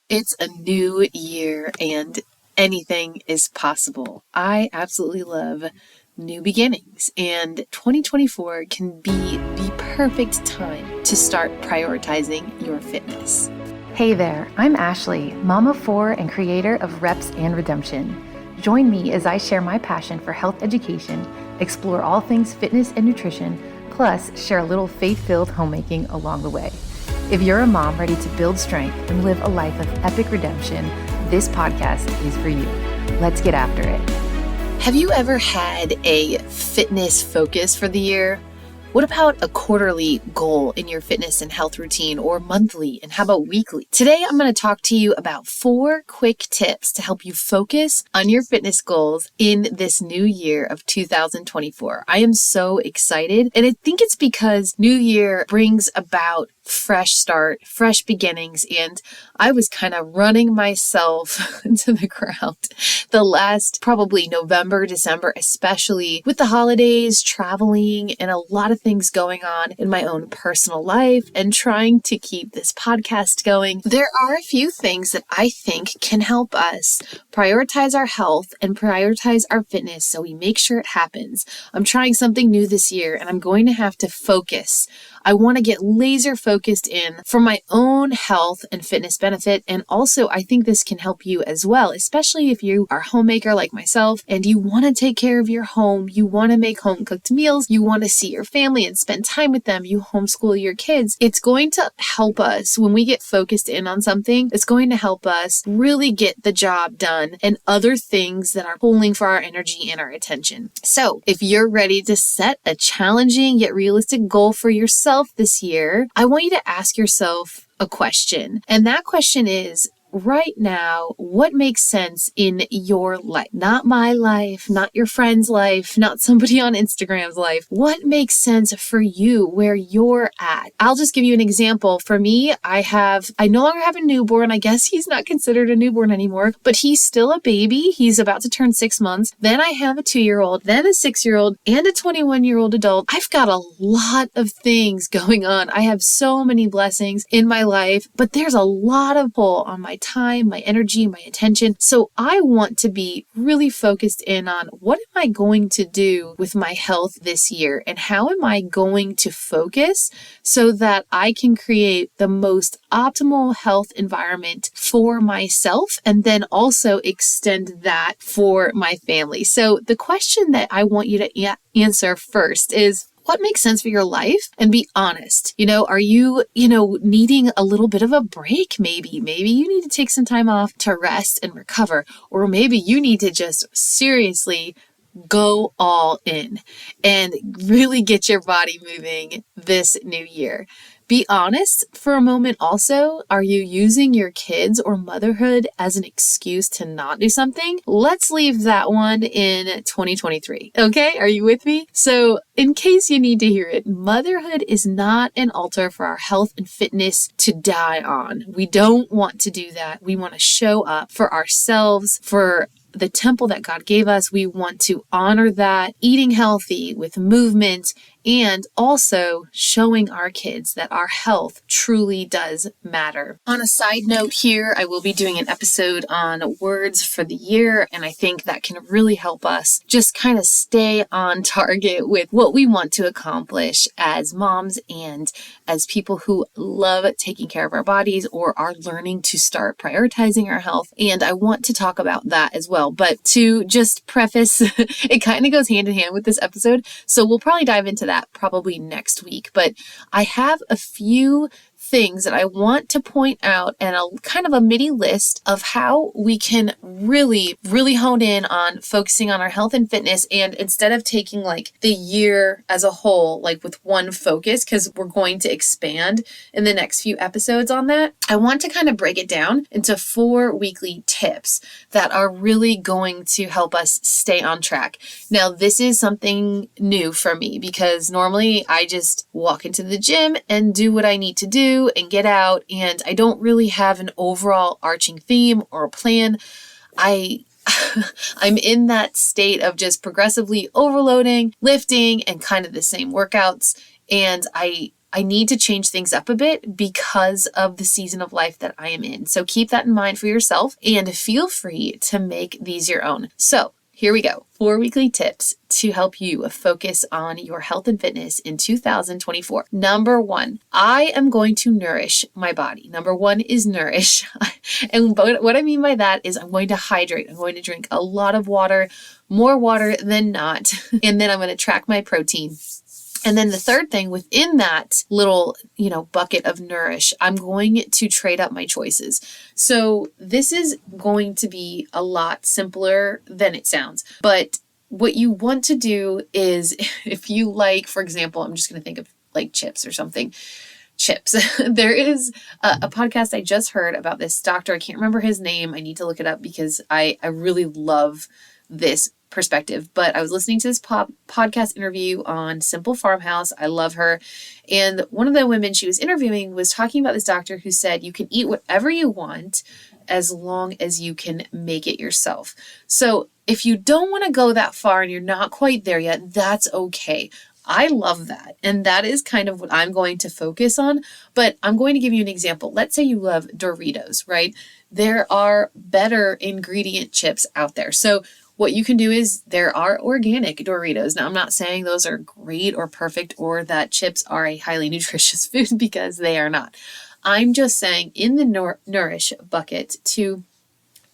It's a new year and anything is possible. I absolutely love new beginnings, and 2024 can be the perfect time to start prioritizing your fitness. Hey there, I'm Ashley, mom of 4 and creator of Reps and Redemption. Join me as I share my passion for health education, explore all things fitness and nutrition, plus share a little faith-filled homemaking along the way. If you're a mom ready to build strength and live a life of epic redemption, this podcast is for you. Let's get after it. Have you ever had a fitness focus for the year? What about a quarterly goal in your fitness and health routine, or monthly, and how about weekly? Today, I'm going to talk to you about 4 quick tips to help you focus on your fitness goals in this new year of 2024. I am so excited, and I think it's because New Year brings about fresh start, fresh beginnings, and I was kind of running myself to the ground the last probably November, December, especially with the holidays, traveling, and a lot of things going on in my own personal life and trying to keep this podcast going. There are a few things that I think can help us prioritize our health and prioritize our fitness so we make sure it happens. I'm trying something new this year and I'm going to have to focus. I want to get laser focused in for my own health and fitness benefit. And also, I think this can help you as well, especially if you are a homemaker like myself and you want to take care of your home. You want to make home cooked meals. You want to see your family and spend time with them. You homeschool your kids. It's going to help us when we get focused in on something. It's going to help us really get the job done and other things that are pulling for our energy and our attention. So if you're ready to set a challenging yet realistic goal for yourself this year, I want you to ask yourself a question. And that question is, right now, what makes sense in your life? Not my life, not your friend's life, not somebody on Instagram's life. What makes sense for you where you're at? I'll just give you an example. For me, I no longer have a newborn. I guess he's not considered a newborn anymore, but he's still a baby. He's about to turn 6 months. Then I have a 2-year-old, then a 6-year-old, and a 21-year-old adult. I've got a lot of things going on. I have so many blessings in my life, but there's a lot of pull on my time, my energy, my attention. So I want to be really focused in on what am I going to do with my health this year and how am I going to focus so that I can create the most optimal health environment for myself and then also extend that for my family. So the question that I want you to answer first is, what makes sense for your life? And be honest. Are you, needing a little bit of a break? Maybe you need to take some time off to rest and recover. Or maybe you need to just seriously go all in and really get your body moving this new year. Be honest for a moment also. Are you using your kids or motherhood as an excuse to not do something? Let's leave that one in 2023. Okay? Are you with me? So in case you need to hear it, motherhood is not an altar for our health and fitness to die on. We don't want to do that. We want to show up for ourselves, for the temple that God gave us. We want to honor that, eating healthy with movement, and also showing our kids that our health truly does matter. On a side note here, I will be doing an episode on words for the year, and I think that can really help us just kind of stay on target with what we want to accomplish as moms and as people who love taking care of our bodies or are learning to start prioritizing our health. And I want to talk about that as well. But to just preface, it kind of goes hand in hand with this episode. So we'll probably dive into that probably next week. But I have a few things that I want to point out and a kind of a mini list of how we can really, really hone in on focusing on our health and fitness. And instead of taking like the year as a whole, like with one focus, because we're going to expand in the next few episodes on that, I want to kind of break it down into 4 weekly tips that are really going to help us stay on track. Now, this is something new for me because normally I just walk into the gym and do what I need to do and get out, and I don't really have an overall arching theme or a plan. I'm in that state of just progressively overloading, lifting, and kind of the same workouts. And I I need to change things up a bit because of the season of life that I am in. So keep that in mind for yourself and feel free to make these your own. So here we go. 4 weekly tips to help you focus on your health and fitness in 2024. Number 1, I am going to nourish my body. Number 1 is nourish. And what I mean by that is I'm going to hydrate. I'm going to drink a lot of water, more water than not. And then I'm going to track my protein. And then the third thing within that little, bucket of nourish, I'm going to trade up my choices. So this is going to be a lot simpler than it sounds. But what you want to do is if you like, for example, I'm just going to think of like chips or something. Chips. There is a podcast I just heard about this doctor. I can't remember his name. I need to look it up because I really love this perspective, but I was listening to this podcast interview on Simple Farmhouse. I love her. And one of the women she was interviewing was talking about this doctor who said you can eat whatever you want as long as you can make it yourself. So if you don't want to go that far and you're not quite there yet, that's okay. I love that. And that is kind of what I'm going to focus on. But I'm going to give you an example. Let's say you love Doritos, right? There are better ingredient chips out there. So what you can do is there are organic Doritos. Now, I'm not saying those are great or perfect or that chips are a highly nutritious food because they are not. I'm just saying in the nourish bucket to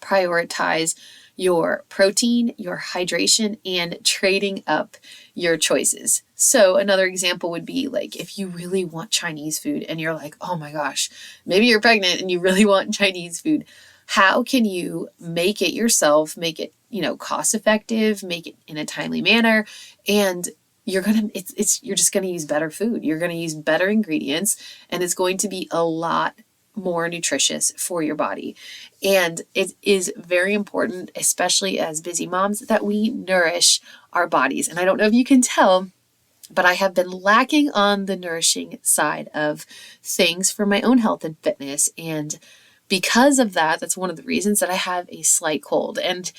prioritize your protein, your hydration, and trading up your choices. So another example would be like if you really want Chinese food and you're like, oh my gosh, maybe you're pregnant and you really want Chinese food. How can you make it yourself, make it, cost effective, make it in a timely manner, and you're just going to use better food. You're going to use better ingredients, and it's going to be a lot more nutritious for your body. And it is very important, especially as busy moms, that we nourish our bodies. And I don't know if you can tell, but I have been lacking on the nourishing side of things for my own health and fitness. And because of that, that's one of the reasons that I have a slight cold. And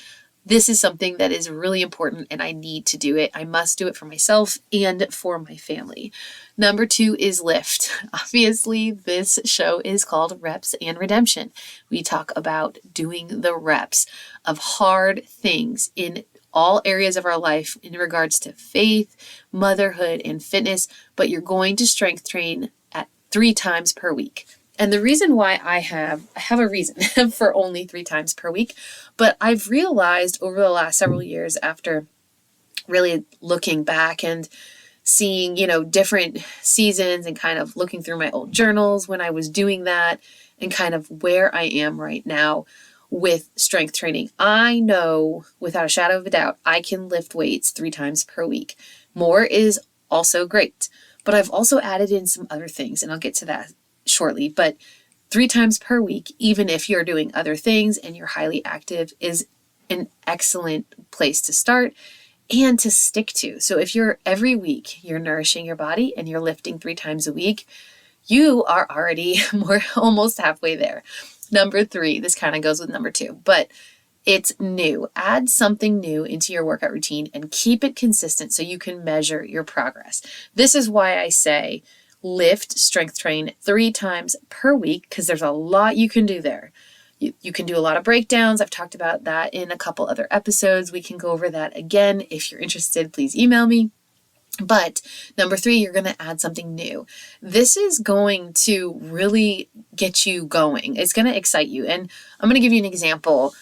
this is something that is really important and I need to do it. I must do it for myself and for my family. Number 2 is lift. Obviously, this show is called Reps and Redemption. We talk about doing the reps of hard things in all areas of our life in regards to faith, motherhood, and fitness, but you're going to strength train at 3 times per week. And the reason why I have a reason for only 3 times per week, but I've realized over the last several years after really looking back and seeing, different seasons and kind of looking through my old journals when I was doing that and kind of where I am right now with strength training. I know without a shadow of a doubt, I can lift weights 3 times per week. More is also great, but I've also added in some other things and I'll get to that shortly, but 3 times per week, even if you're doing other things and you're highly active, is an excellent place to start and to stick to. So if you're every week, you're nourishing your body and you're lifting 3 times a week, you are already almost halfway there. Number 3, this kind of goes with number 2, but it's new. Add something new into your workout routine and keep it consistent so you can measure your progress. This is why I say lift, strength train 3 times per week, because there's a lot you can do there. You can do a lot of breakdowns. I've talked about that in a couple other episodes. We can go over that again. If you're interested, please email me. But number 3, you're going to add something new. This is going to really get you going. It's going to excite you. And I'm going to give you an example.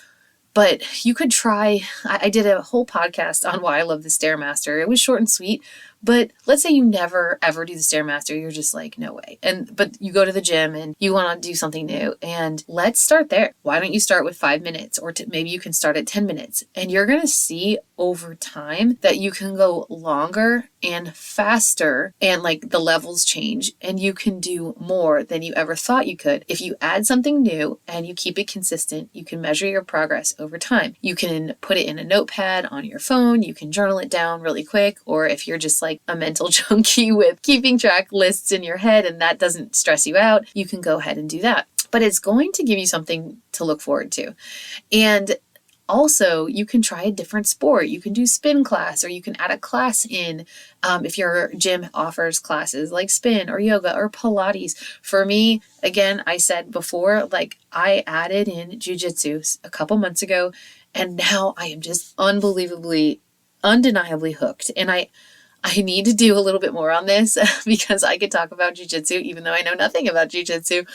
But you could try, I did a whole podcast on why I love the Stairmaster. It was short and sweet, but let's say you never ever do the Stairmaster. You're just like, no way. But you go to the gym and you want to do something new, and let's start there. Why don't you start with 5 minutes, or maybe you can start at 10 minutes, and you're going to see over time that you can go longer and faster, and like the levels change, and you can do more than you ever thought you could. If you add something new and you keep it consistent, you can measure your progress over time. You can put it in a notepad on your phone. You can journal it down really quick, or if you're just like a mental junkie with keeping track lists in your head and that doesn't stress you out, you can go ahead and do that. But it's going to give you something to look forward to. And also, you can try a different sport. You can do spin class, or you can add a class in if your gym offers classes like spin or yoga or Pilates. For me, again, I said before, like I added in jujitsu a couple months ago, and now I am just undeniably hooked. And I need to do a little bit more on this because I could talk about jujitsu even though I know nothing about jujitsu.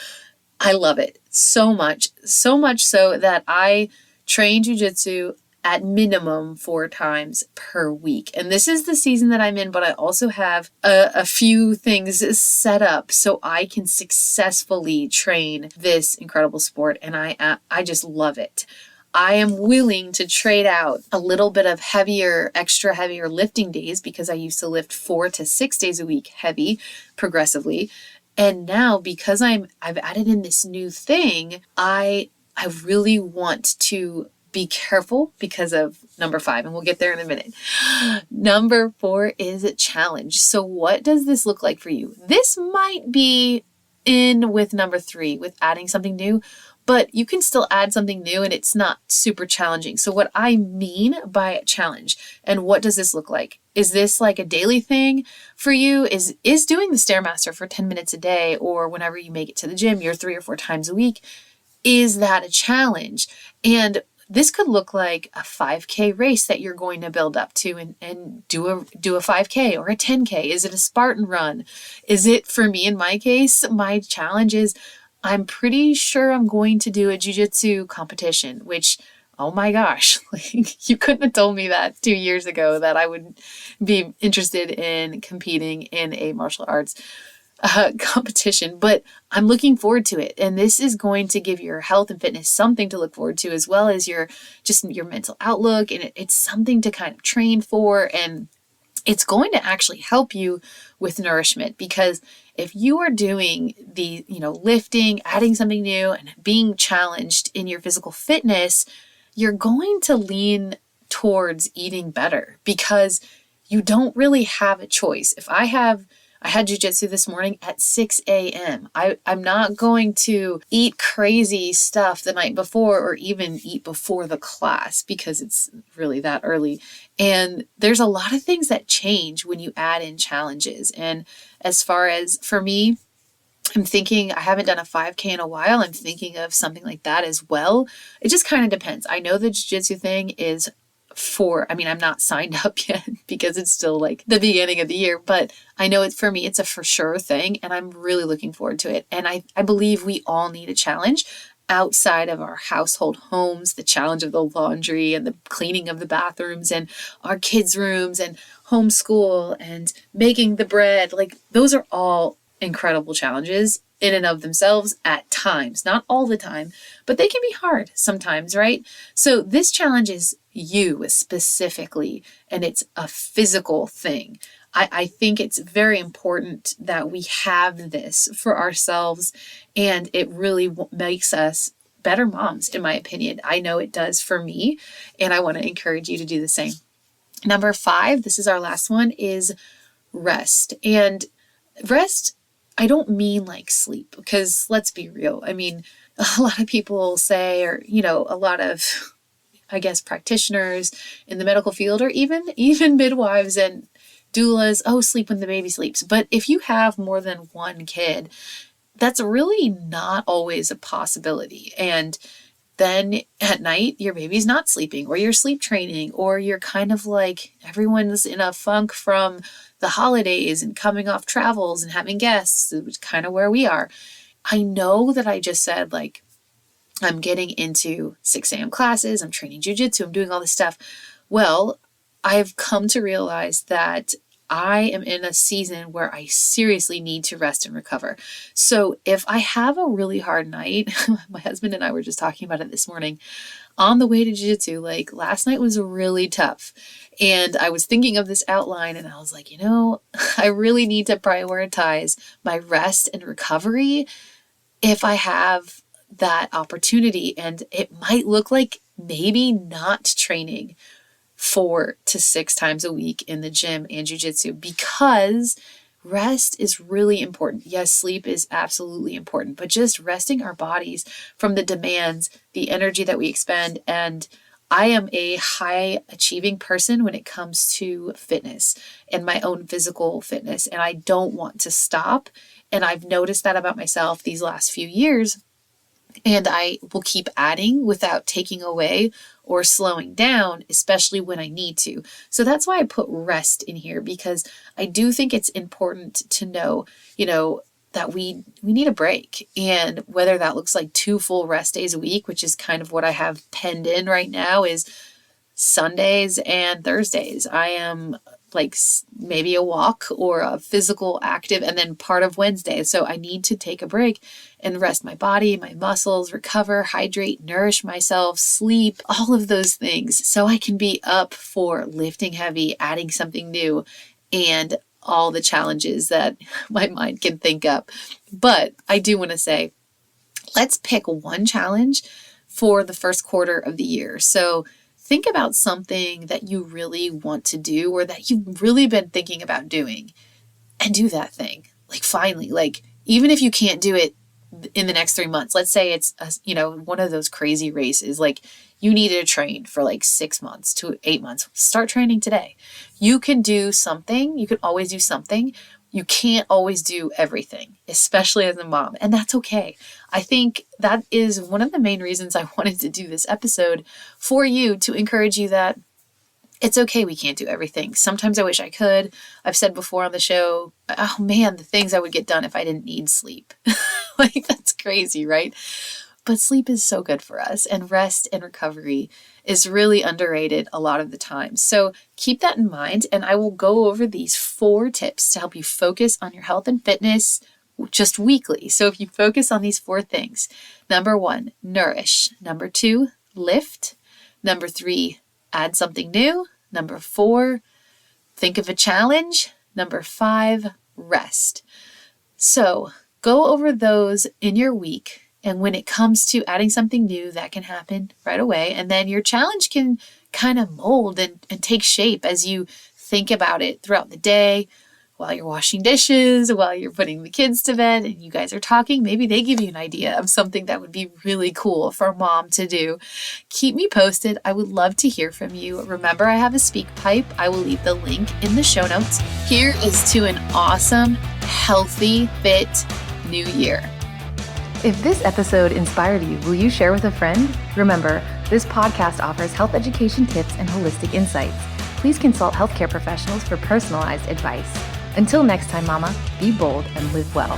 I love it so much so that I train jujitsu at minimum 4 times per week. And this is the season that I'm in, but I also have a few things set up so I can successfully train this incredible sport. And I just love it. I am willing to trade out a little bit of extra heavier lifting days because I used to lift 4 to 6 days a week heavy progressively. And now because I've added in this new thing, I really want to be careful because of number 5, and we'll get there in a minute. Number 4 is a challenge. So what does this look like for you? This might be in with number 3 with adding something new, but you can still add something new and it's not super challenging. So what I mean by a challenge, and what does this look like? Is this like a daily thing for you? Is doing the Stairmaster for 10 minutes a day, or whenever you make it to the gym, you're 3 or 4 times a week? Is that a challenge? And this could look like a 5K race that you're going to build up to and do a 5K or a 10K. Is it a Spartan run? Is it, for me, in my case, my challenge is I'm pretty sure I'm going to do a jiu-jitsu competition, which, oh my gosh, like, you couldn't have told me that 2 years ago that I would be interested in competing in a martial arts competition, but I'm looking forward to it. And this is going to give your health and fitness something to look forward to, as well as your mental outlook. And it's something to kind of train for. And it's going to actually help you with nourishment, because if you are doing the, lifting, adding something new and being challenged in your physical fitness, you're going to lean towards eating better because you don't really have a choice. If I had jujitsu this morning at 6 a.m. I'm not going to eat crazy stuff the night before or even eat before the class because it's really that early. And there's a lot of things that change when you add in challenges. And as far as for me, I'm thinking, I haven't done a 5K in a while. I'm thinking of something like that as well. It just kind of depends. I know the jiu-jitsu thing is I'm not signed up yet because it's still like the beginning of the year, but I know for me, it's a for sure thing, and I'm really looking forward to it. And I believe we all need a challenge outside of our household homes, the challenge of the laundry and the cleaning of the bathrooms and our kids' rooms and homeschool and making the bread. Like, those are all incredible challenges in and of themselves at times, not all the time, but they can be hard sometimes, right? So this challenge is you specifically, and it's a physical thing. I think it's very important that we have this for ourselves, and it really makes us better moms, in my opinion. I know it does for me, and I want to encourage you to do the same. Number 5, this is our last one, is rest. And rest, I don't mean like sleep, because let's be real. I mean, a lot of people say, or, a lot of, I guess, practitioners in the medical field, or even midwives and doulas, sleep when the baby sleeps. But if you have more than one kid, that's really not always a possibility. And then at night, your baby's not sleeping, or you're sleep training, or you're kind of like everyone's in a funk from the holidays and coming off travels and having guests, which is kind of where we are. I know that I just said, like, I'm getting into 6 a.m. classes, I'm training jujitsu, I'm doing all this stuff. Well, I've come to realize that I am in a season where I seriously need to rest and recover. So if I have a really hard night, my husband and I were just talking about it this morning on the way to jiu-jitsu, like last night was really tough. And I was thinking of this outline and I was like, I really need to prioritize my rest and recovery if I have that opportunity. And it might look like maybe not training 4 to 6 times a week in the gym and jiu-jitsu, because rest is really important. Yes, sleep is absolutely important, but just resting our bodies from the demands, the energy that we expend, and I am a high achieving person when it comes to fitness and my own physical fitness, and I don't want to stop. And I've noticed that about myself these last few years, and I will keep adding without taking away or slowing down, especially when I need to. So that's why I put rest in here, because I do think it's important to know, that we need a break. And whether that looks like 2 full rest days a week, which is kind of what I have penned in right now, is Sundays and Thursdays. I am like maybe a walk or a physical active, and then part of Wednesday. So I need to take a break and rest my body, my muscles, recover, hydrate, nourish myself, sleep, all of those things, so I can be up for lifting heavy, adding something new, and all the challenges that my mind can think up. But I do want to say, let's pick one challenge for the first quarter of the year. So think about something that you really want to do, or that you've really been thinking about doing, and do that thing. Like finally, even if you can't do it in the next 3 months, let's say it's one of those crazy races, like you needed to train for like 6 months to 8 months, start training today. You can do something. You can always do something. You can't always do everything, especially as a mom, and that's okay. I think that is one of the main reasons I wanted to do this episode for you, to encourage you that it's okay we can't do everything. Sometimes I wish I could. I've said before on the show, oh man, the things I would get done if I didn't need sleep. That's crazy, right? But sleep is so good for us, and rest and recovery is really underrated a lot of the time. So keep that in mind, and I will go over these 4 tips to help you focus on your health and fitness just weekly. So if you focus on these 4 things: number 1, nourish. Number 2, lift. Number 3, add something new. Number 4, think of a challenge. Number 5, rest. So go over those in your week. And when it comes to adding something new, that can happen right away. And then your challenge can kind of mold and take shape as you think about it throughout the day, while you're washing dishes, while you're putting the kids to bed, and you guys are talking. Maybe they give you an idea of something that would be really cool for mom to do. Keep me posted. I would love to hear from you. Remember, I have a SpeakPipe. I will leave the link in the show notes. Here is to an awesome, healthy, fit new year. If this episode inspired you, will you share with a friend? Remember, this podcast offers health education tips and holistic insights. Please consult healthcare professionals for personalized advice. Until next time, Mama, be bold and live well.